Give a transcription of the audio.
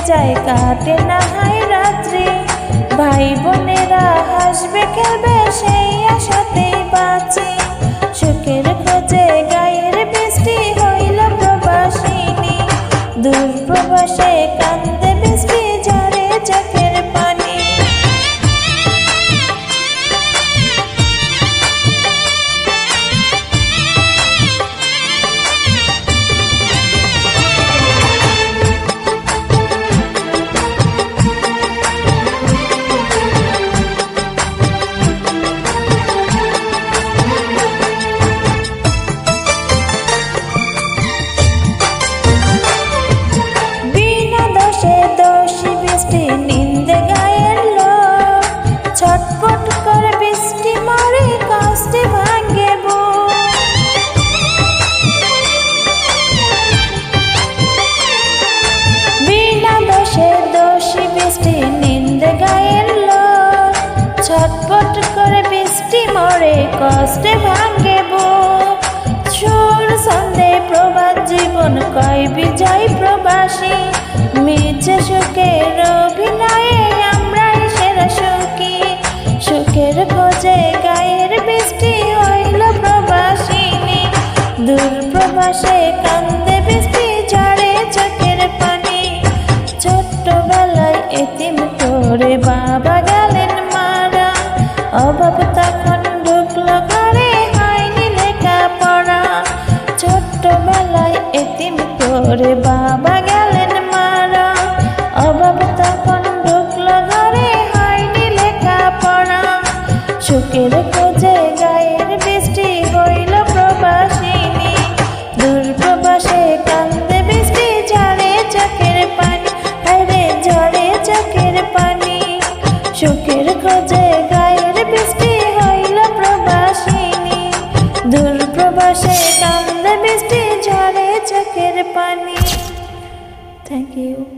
যায় কাটে না হয় রাত্রি। ভাই বোনেরা হাসবে খেলবে সেই আশাতেই বাঁচি। সুখের খোঁজে গায়ের বৃষ্টি হইল প্রবাসিনী। দূর প্রবাসে কান্দে বৃষ্টি ঝরে চোখের পানি। নিন্দে গায়ের লোক ছটফট করে বৃষ্টি মরে কষ্টে ভাঙে বিনা দোষে দোষী বৃষ্টি নিন্দে গায়ের লোক ছটফট করে বৃষ্টি মরে কষ্টে ভাঙে সুর সন্ধে প্রবাদ জীবন কয় বিজয় প্রবাসী। মিছে সুখের অভিনয়ে আমরাই সেরা সুখী। সুখের খোঁজে গায়ের বৃষ্টি হইল প্রবাসিনী। দূর প্রবাসে কান্দে বৃষ্টি ঝরে চোখের পানি। ছোট্টবেলায় এতিম করে বাবা গেলেন মারা। অভাব তখন ঢুকলো ঘরে হয়নি লেখাপড়া। ছোট্টবেলায় এতিম করে বাবা গেলেন মারা। অভাব তখন ঢুকলো ঘরে হয়নি লেখাপড়া। সুখের খোঁজে গায়ের বৃষ্টি হইল প্রবাসিনী। দূর প্রবাসে কান্দে বৃষ্টি ঝরে চোখের পানি। হায়রে ঝরে চোখের পানি। সুখের খোঁজে গায়ের বৃষ্টি হইল প্রবাসিনী। দূর প্রবাসে কান্দে বৃষ্টি ঝরে চোখের পানি। Thank you.